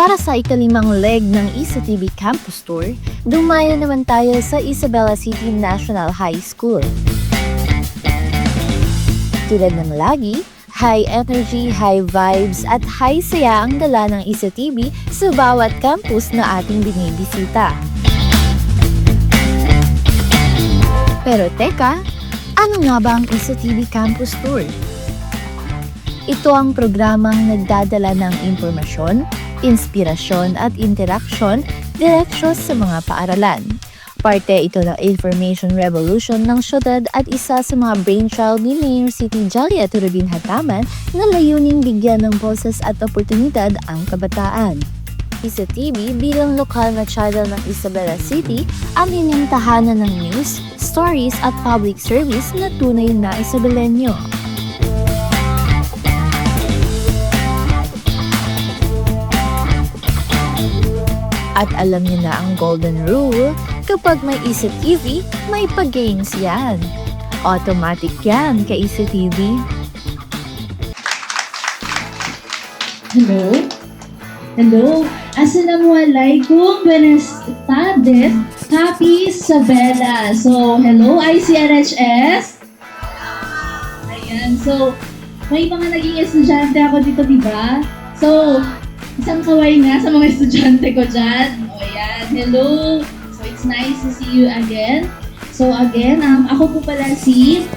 Para sa ikalimang leg ng ISA-TV Campus Tour, dumayo naman tayo sa Isabela City National High School. Tulad ng lagi, high energy, high vibes at high saya ang dala ng ISA-TV sa bawat campus na ating binibisita. Pero teka, ano nga ba ang ISA-TV Campus Tour? Ito ang programang nagdadala ng impormasyon, inspirasyon at interaksyon direksyon sa mga paaralan. Parte ito ng information revolution ng syudad at isa sa mga brainchild ni Mayor City Jallia Turubin Hataman na layuning bigyan ng boses at oportunidad ang kabataan. ISA-TV bilang lokal na channel ng Isabela City ang inyong tahanan ng news, stories at public service na tunay na Isabelenyo. At alam niyo na ang golden rule, kapag may ISA-TV, may pag-games yan. Automatic yan kay ISA-TV. Hello? Hello? Assalamualaikum, buenas tardes, happy Isabela. So, hello ICRHS? Ayan, so, may mga naging estudyante ako dito, diba? So, isang kaway nga sa mga estudyante ko dyan. O ayan, hello! So, it's nice to see you again. So, again, ako po pala si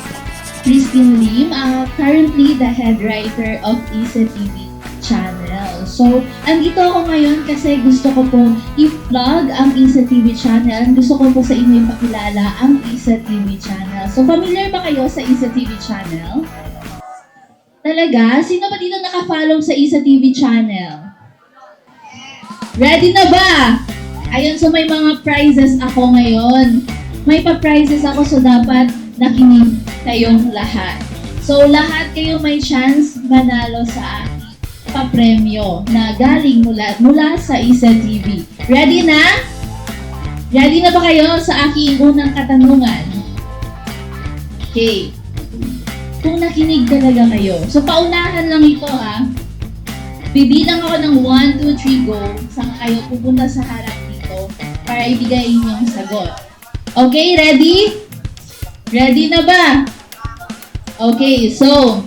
Christine Lim, currently the head writer of ISA-TV channel. So, andito ako ngayon kasi gusto ko po i-vlog ang ISA-TV channel. Gusto ko po sa inyo ipakilala ang ISA-TV channel. So, familiar ba kayo sa ISA-TV channel? Talaga? Sino ba dito naka-follow sa ISA-TV channel? Ready na ba? Ayun, so may mga prizes ako ngayon. May pa-prizes ako, so dapat nakinig kayong lahat. So, lahat kayo may chance manalo sa aking pa-premyo na galing mula sa ISA-TV. Ready na? Ready na ba kayo sa aking unang katanungan? Okay. Kung nakinig talaga kayo. So, paunahan lang ito ha. Bibilang ako ng 1, 2, 3, go. Saan kayo pupunta sa harap dito para ibigay inyong sagot. Okay, ready? Ready na ba? Okay, so,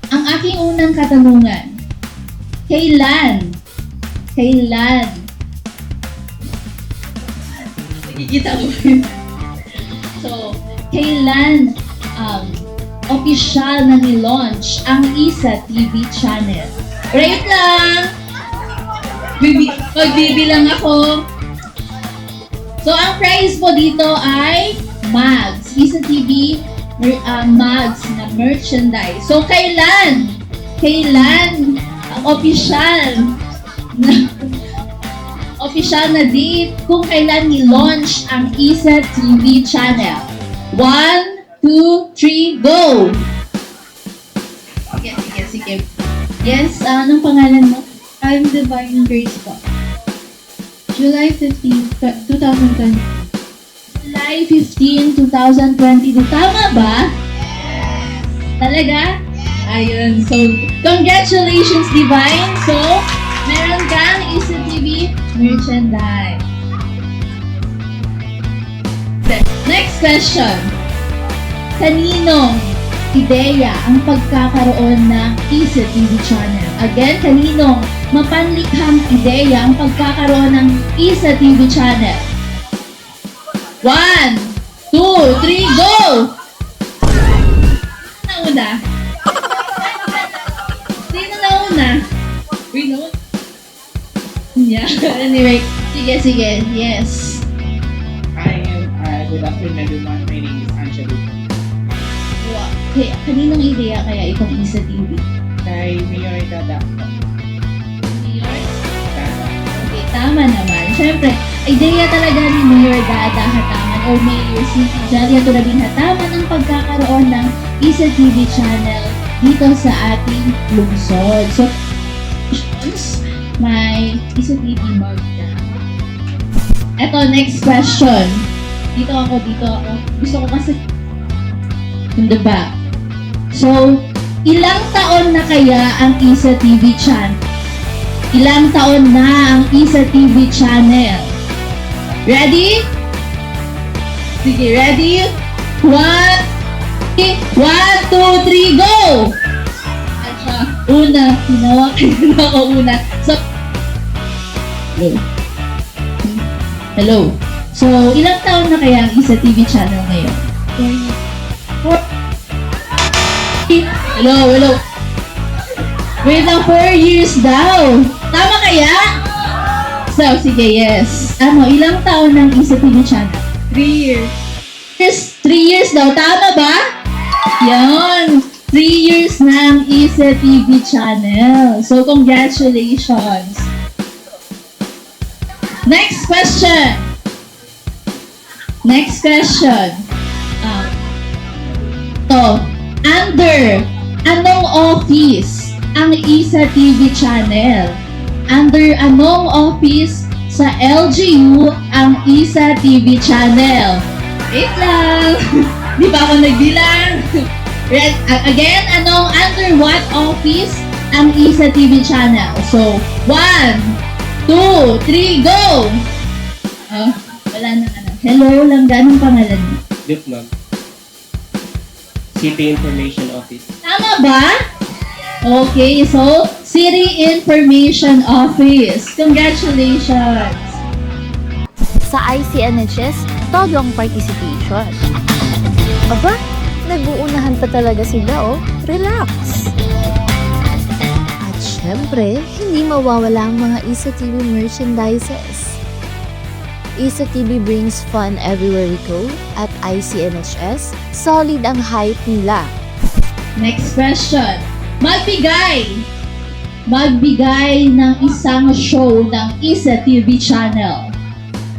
ang aking unang katanungan. Kailan? Nakikita mo yun? So, kailan official na ni-launch ang ISA-TV channel? Wait lang! Magbibilang ako. So, ang prize po dito ay mugs. ISA-TV mugs na merchandise. So, kailan ang official na date kung kailan ni-launch ang ISA-TV channel? 1, 2, 3, go! Sige. Yes, anong pangalan mo? I'm Divine Grace po. July 15, 2020. July 15, 2022. Tama ba? Talaga? Ayun. So, congratulations, Divine. So, meron kang ISA-TV merchandise. Next question. Kaninong ideya ang pagkakaroon ng ISA-TV channel? Again, kaninong mapanlikhang ideya ang pagkakaroon ng ISA-TV channel? 1, 2, 3, go! Nauna? Sino nauna? Rino? Yeah. Anyway, sige. Yes. Good afternoon everyone. My name is Angelo. Okay, kaninong ideya kaya itong ISA-TV? Kay Mayor Dada. Mayor? Dada. Okay, tama naman. Siyempre, ideya talaga ni Mayor Dada Hataman o Mayor City Jallia Turubin Hataman ang pagkakaroon ng ISA-TV channel dito sa ating lungsod. So, may ISA-TV mug na. Eto, next question. Dito ako. Gusto ko kasi in the back. So, ilang taon na kaya ang ISA-TV channel? Ilang taon na ang Isa TV channel? Ready? Sige, ready? One, two, three, go! At siya, una, ginawa ako una. So, hello. So, ilang taon na kaya ang Isa TV channel ngayon? Hello. Wait lang, 4 years daw. Tama kaya? So, sige, yes. Ilang taon ng Isa TV channel? 3 years. 3 years daw. Tama ba? Yan. 3 years na ang Isa TV channel. So, congratulations. Next question. Under anong office ang Isa TV channel? Under anong office sa LGU ang Isa TV channel? Wait lang. Di ba ako nagbilang? Again, under what office ang Isa TV channel? So, 1, 2, 3, go! Wala na Hello lang, ganong pangalan mo? Duke, ma'am. City Information Office. Tama ba? Okay, so, City Information Office. Congratulations! Sa ICNHS, todo ang participation. Aba, nag-uunahan pa talaga sila, oh. Relax! At syempre, hindi mawawala ang mga Isa TV merchandises. Isa TV brings fun everywhere we go. At ICNHS, solid ang hype nila. Next question. Magbigay ng isang show ng Isa TV channel.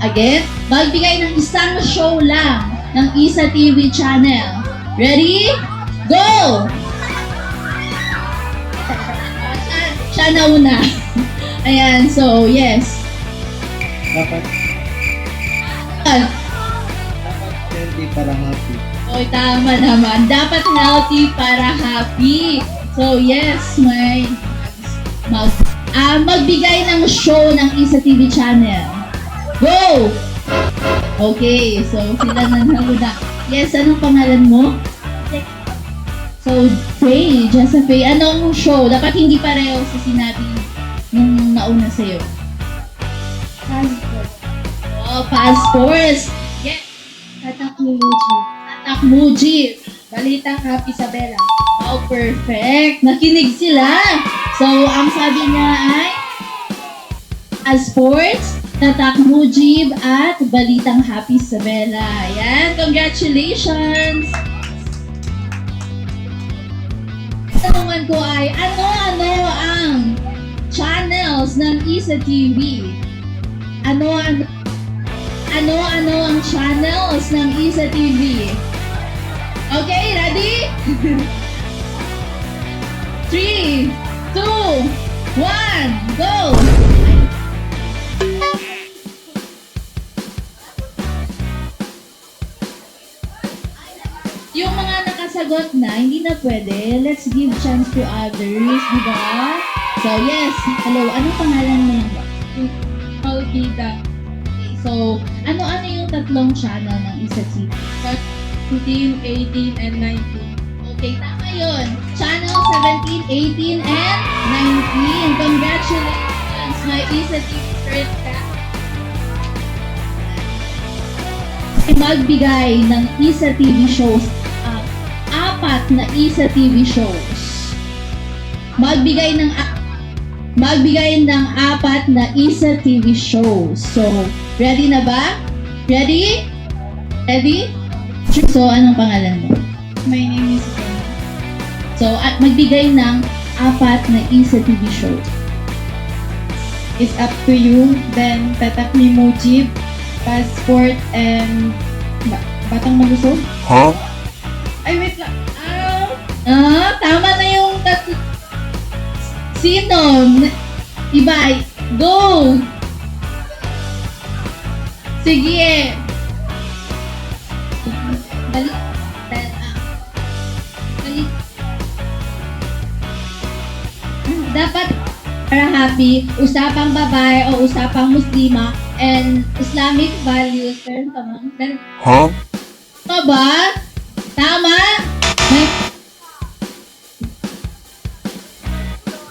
Again, magbigay ng isang show lang ng Isa TV channel. Ready? Go! Siya na una. Ayan, so yes. Dapat healthy para happy. Oy, tama naman. Dapat healthy para happy. So, yes, magbigay ng show ng Isa TV channel. Go! Okay, so sila na na. Yes, anong pangalan mo? So, Faye, just a Faye. Anong show? Dapat hindi pareho sa sinabi nung nauna sa'yo. Passport. Oh, passports. Yes. Tatak ni Muji. Tatak Mujib. Balitang Happy Isabela. Oh, perfect. Nakinig sila. So, ang sabi niya ay Sports, Tatak Mujib, at Balitang Happy Isabela. Yan, congratulations! Tanungan ko ay, ano ang channels ng Isa TV? Ano ang channels ng Isa TV? Okay, ready? 3, 2, 1, go! Yung mga nakasagot na, hindi na pwede. Let's give chance to others, di ba? So, yes. Hello, anong pangalan mo yan ba? Alpida. Okay, so, ano-ano yung tatlong channel ng Isa TV? 15, 18, and 19. Okay, tama yun. Channel 17, 18, and 19. Congratulations, my Isa TV first cast. Magbigay ng Isa TV shows. Apat na Isa TV shows. Magbigay ng apat na Isa TV shows. So, ready na ba? Ready? Ready? So, anong pangalan mo? My name is Ben. So, magbigay ng apat na Isa TV show. It's up to you. Then, Tatak ni Mujib, Passport, and Batang Malusog. Huh? Ay, wait lang. Tama na yung tatlo. Sino? Iba. Go! Sige. Balik. Dapat para happy, usapang babae o usapang muslima, and Islamic values. Meron ka ba? Tama ba? Tama?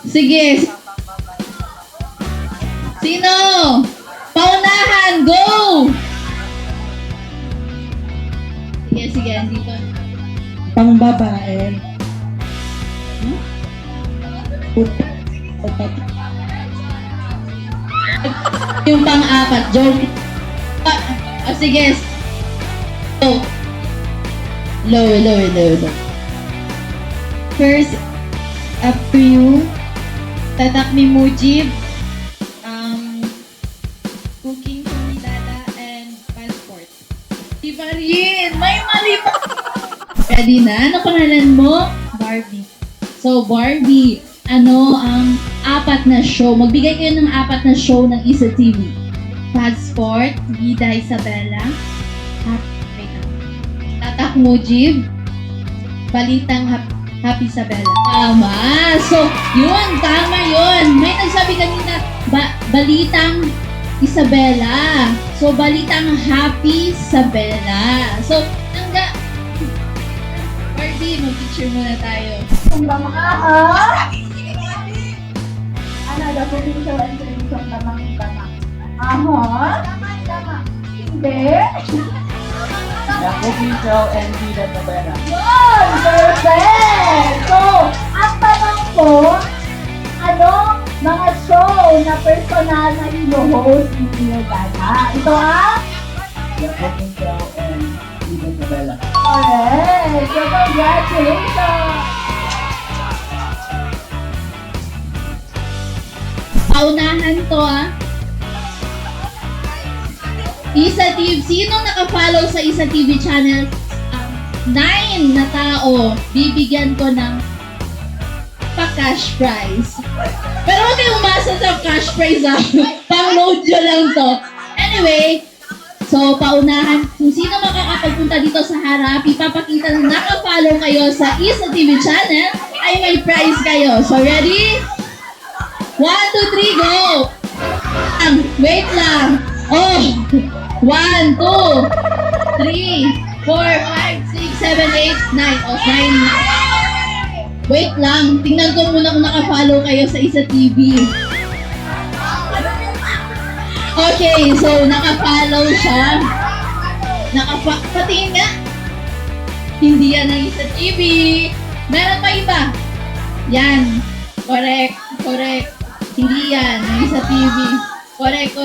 Sige. Sino? Paunahan, go! Sige, andito. Pang babae. Yung pang-apat, joke. Sige. Low. First, up to you. Tatak ni Mujib. Cooking kumilala and passport. Di pa rin. May mali pa. Ready na? Ano pangalan mo? Barbie. So, Barbie, ano ang apat na show? Magbigay kayo ng apat na show ng Isa TV. Passport. Gida Isabela. Tatak Mujib. Balitang Happy Isabela. Tama. So, tama yun. May nagsabi kanina, balitang Isabela. So, balitang Happy Isabela. So, Barbie, mag-picture muna tayo. Ano daw kung hindi siya ang tradisyon tamang-tama? Tama. Hindi. The cooking show and Vida Tabera. Yun! Perfect! So, ang tanong ko, mga show na personal na ino-host ninyo dada? Ito ang? The cooking show and Vida Tabera. Correct! So, congratulations! Paunahan to Isa TV. Sino naka-follow sa Isa TV channel? 9 na tao. Bibigyan ko ng pa-cash prize. Pero huwag kayo umasa sa cash prize Pang-mojo lang to. Anyway, so paunahan. Kung sino makakapagpunta dito sa harap, ipapakita na naka-follow kayo sa Isa TV channel, ay may prize kayo. So ready? 1, 2, 3, go! Wait lang. 1, 2, 3, 4, 5, 6, 7, 8, 9. 9. Wait lang. Tingnan ko muna kung naka-follow kayo sa Isa TV. Okay, so naka-follow siya. Patingin nga. Hindi yan ang Isa TV. Meron pa iba. Yan. Correct. Hindi yan ang Isa TV. Correct.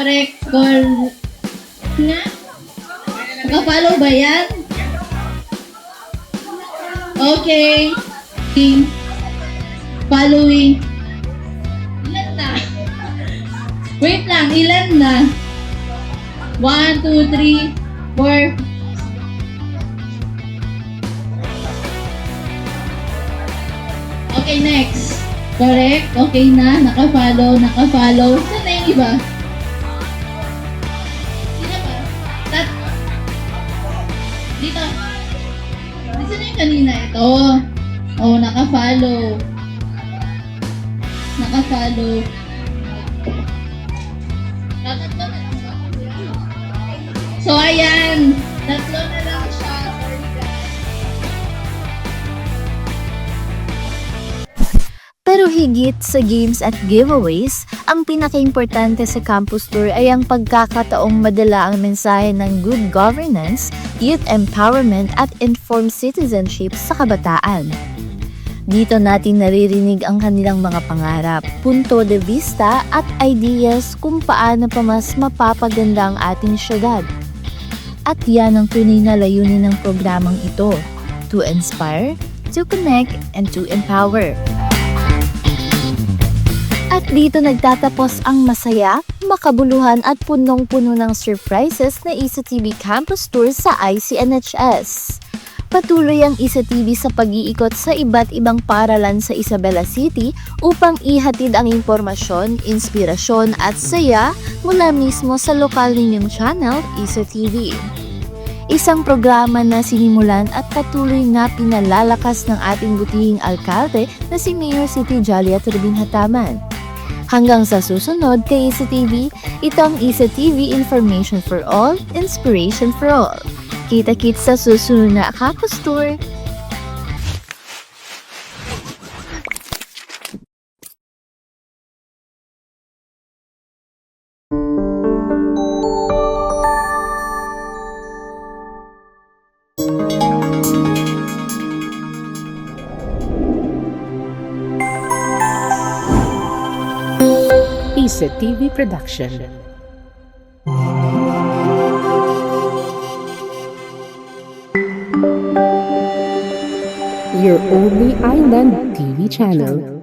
Nga? Naka-follow ba yan? Okay. Following. Ilan na? Wait lang, ilan na? 1, 2, 3, 4. Okay, next. Correct? Okay na. Naka-follow. Saan na yung iba? Sino ba? Dito. Saan na yung kanina ito? Naka-follow. Tatlo na lang ba? So, ayan. Tatlo na lang siya. Sorry, guys. Pero higit sa games at giveaways, ang pinaka-importante sa campus tour ay ang pagkakataong madala ang mensahe ng good governance, youth empowerment at informed citizenship sa kabataan. Dito natin naririnig ang kanilang mga pangarap, punto de vista at ideas kung paano pa mas mapapaganda ang ating syudad. At yan ang tunay na layunin ng programang ito, to inspire, to connect, and to empower. At dito nagtatapos ang masaya, makabuluhan at punong-puno ng surprises na Isa TV Campus Tour sa ICNHS. Patuloy ang Isa TV sa pag-iikot sa iba't ibang paaralan sa Isabela City upang ihatid ang impormasyon, inspirasyon at saya mula mismo sa lokal ninyong channel, Isa TV. Isang programa na sinimulan at patuloy na pinalalakas ng ating butihing alkalde na si Mayor City Joliet Rubin Hataman. Hanggang sa susunod kay Isa TV, ito ang Isa TV Information for All, Inspiration for All. Kita-kits sa susunod na Campus Tour. Isa TV Production. Your only island TV channel.